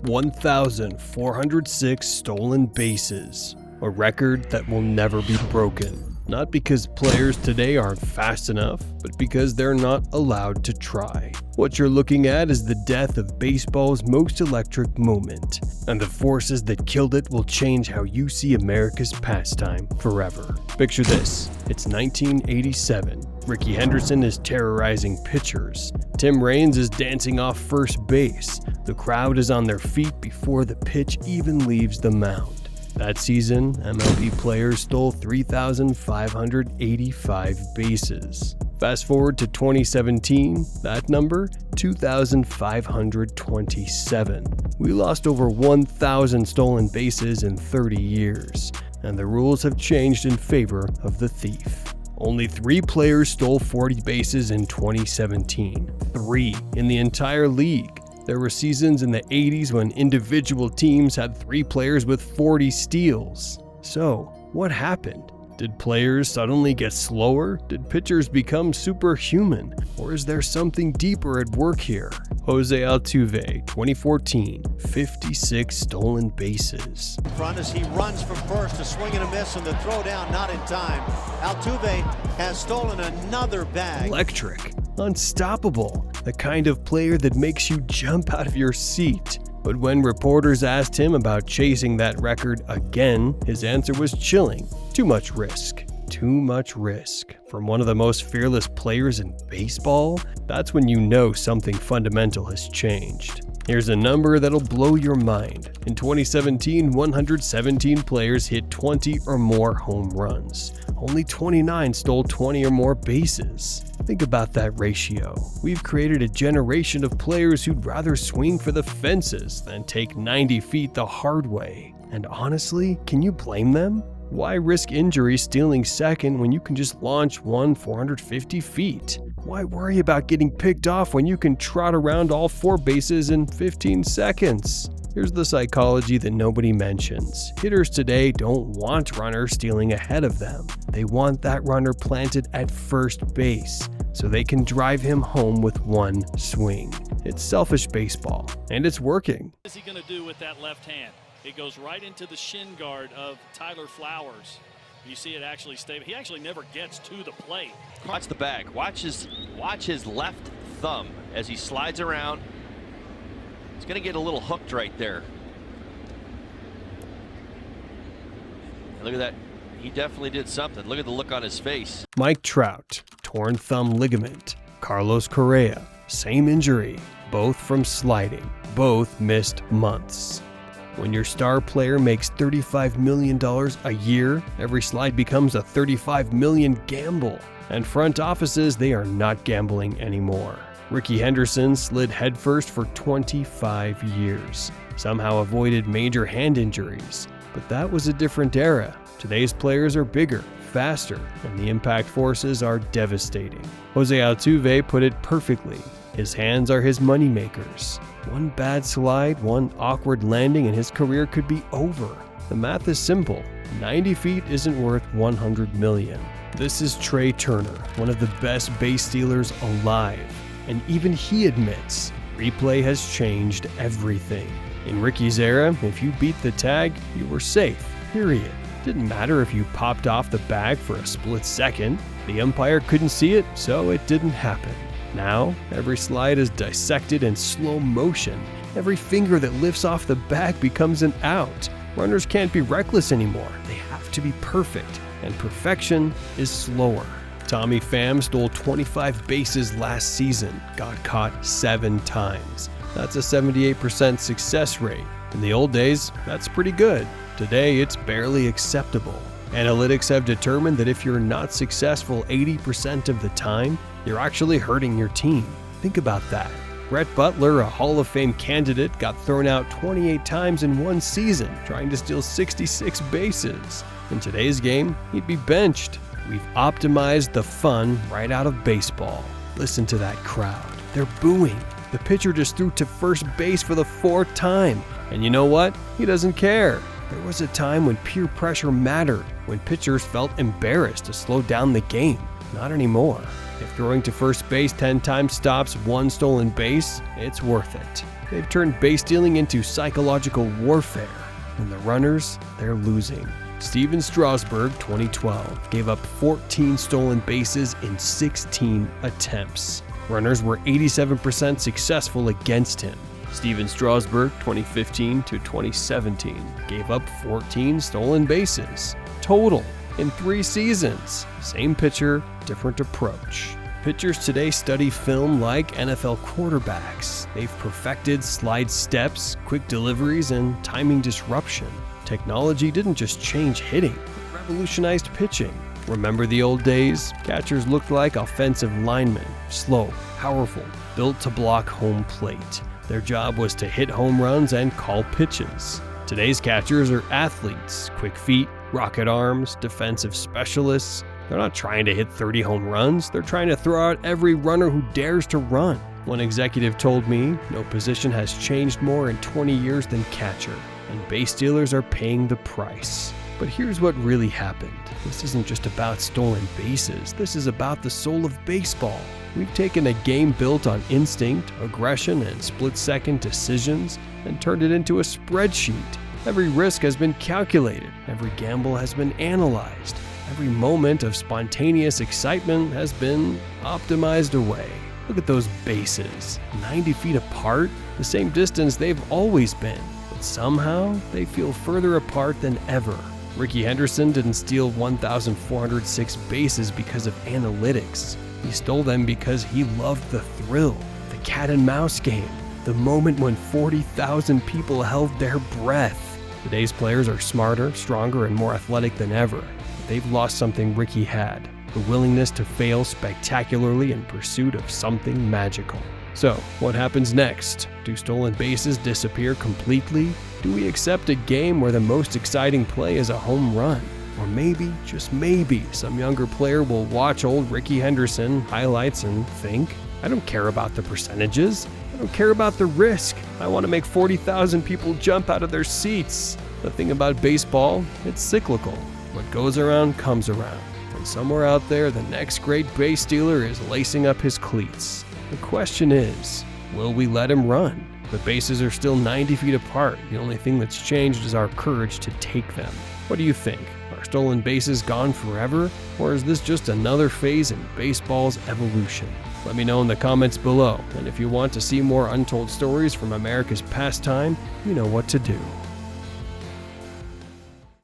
1,406 stolen bases, a record that will never be broken. Not because players today aren't fast enough, but because they're not allowed to try. What you're looking at is the death of baseball's most electric moment, and the forces that killed it will change how you see America's pastime forever. Picture this, it's 1987. Rickey Henderson is terrorizing pitchers. Tim Raines is dancing off first base. The crowd is on their feet before the pitch even leaves the mound. That season, MLB players stole 3,585 bases. Fast forward to 2017, that number, 2,527. We lost over 1,000 stolen bases in 30 years, and the rules have changed in favor of the thief. Only 3 players stole 40 bases in 2017. 3 in the entire league. There were seasons in the 80s when individual teams had 3 players with 40 steals. So, what happened? Did players suddenly get slower? Did pitchers become superhuman? Or is there something deeper at work here? Jose Altuve, 2014, 56 stolen bases. Front as he runs from first, a swing and a miss, and the throw down not in time. Altuve has stolen another bag. Electric, unstoppable, the kind of player that makes you jump out of your seat. But when reporters asked him about chasing that record again, his answer was chilling. Too much risk. Too much risk. From one of the most fearless players in baseball? That's when you know something fundamental has changed. Here's a number that'll blow your mind. In 2017, 117 players hit 20 or more home runs. Only 29 stole 20 or more bases. Think about that ratio. We've created a generation of players who'd rather swing for the fences than take 90 feet the hard way. And honestly, can you blame them? Why risk injury stealing second when you can just launch one 450 feet? Why worry about getting picked off when you can trot around all 4 bases in 15 seconds? Here's the psychology that nobody mentions. Hitters today don't want runners stealing ahead of them. They want that runner planted at first base, so they can drive him home with one swing. It's selfish baseball, and it's working. What is he going to do with that left hand? It goes right into the shin guard of Tyler Flowers. You see it actually stay. He actually never gets to the plate. Watch the bag. Watch his left thumb as he slides around. He's going to get a little hooked right there. And look at that. He definitely did something. Look at the look on his face. Mike Trout, torn thumb ligament. Carlos Correa, same injury. Both from sliding. Both missed months. When your star player makes $35 million a year, every slide becomes a $35 million gamble. And front offices, they are not gambling anymore. Rickey Henderson slid headfirst for 25 years, somehow avoided major hand injuries. But that was a different era. Today's players are bigger, faster, and the impact forces are devastating. Jose Altuve put it perfectly. His hands are his moneymakers. One bad slide, one awkward landing, and his career could be over. The math is simple. 90 feet isn't worth 100 million. This is Trey Turner, one of the best base stealers alive. And even he admits, replay has changed everything. In Rickey's era, if you beat the tag, you were safe, period. Didn't matter if you popped off the bag for a split second. The umpire couldn't see it, so it didn't happen. Now, every slide is dissected in slow motion. Every finger that lifts off the bag becomes an out. Runners can't be reckless anymore. They have to be perfect, and perfection is slower. Tommy Pham stole 25 bases last season, got caught 7 times. That's a 78% success rate. In the old days, that's pretty good. Today, it's barely acceptable. Analytics have determined that if you're not successful 80% of the time, you're actually hurting your team. Think about that. Brett Butler, a Hall of Fame candidate, got thrown out 28 times in one season, trying to steal 66 bases. In today's game, he'd be benched. We've optimized the fun right out of baseball. Listen to that crowd. They're booing. The pitcher just threw to first base for the 4th time. And you know what? He doesn't care. There was a time when peer pressure mattered, when pitchers felt embarrassed to slow down the game. Not anymore. If throwing to first base 10 times stops one stolen base, it's worth it. They've turned base stealing into psychological warfare. And the runners, they're losing. Steven Strasburg, 2012, gave up 14 stolen bases in 16 attempts. Runners were 87% successful against him. Steven Strasburg, 2015 to 2017, gave up 14 stolen bases total in 3 seasons. Same pitcher, different approach. Pitchers today study film like NFL quarterbacks. They've perfected slide steps, quick deliveries, and timing disruption. Technology didn't just change hitting, it revolutionized pitching. Remember the old days? Catchers looked like offensive linemen, slow, powerful, built to block home plate. Their job was to hit home runs and call pitches. Today's catchers are athletes, quick feet, rocket arms, defensive specialists. They're not trying to hit 30 home runs, they're trying to throw out every runner who dares to run. One executive told me, no position has changed more in 20 years than catcher, and base stealers are paying the price. But here's what really happened. This isn't just about stolen bases, this is about the soul of baseball. We've taken a game built on instinct, aggression, and split-second decisions and turned it into a spreadsheet. Every risk has been calculated, every gamble has been analyzed, every moment of spontaneous excitement has been optimized away. Look at those bases, 90 feet apart, the same distance they've always been, but somehow they feel further apart than ever. Rickey Henderson didn't steal 1,406 bases because of analytics. He stole them because he loved the thrill, the cat and mouse game, the moment when 40,000 people held their breath. Today's players are smarter, stronger, and more athletic than ever. They've lost something Rickey had, the willingness to fail spectacularly in pursuit of something magical. So, what happens next? Do stolen bases disappear completely? Do we accept a game where the most exciting play is a home run? Or maybe, just maybe, some younger player will watch old Rickey Henderson highlights and think, I don't care about the percentages. I don't care about the risk. I want to make 40,000 people jump out of their seats. The thing about baseball, it's cyclical. What goes around comes around. And somewhere out there, the next great base stealer is lacing up his cleats. The question is, will we let him run? The bases are still 90 feet apart. The only thing that's changed is our courage to take them. What do you think? Are stolen bases gone forever? Or is this just another phase in baseball's evolution? Let me know in the comments below. And if you want to see more untold stories from America's pastime, you know what to do.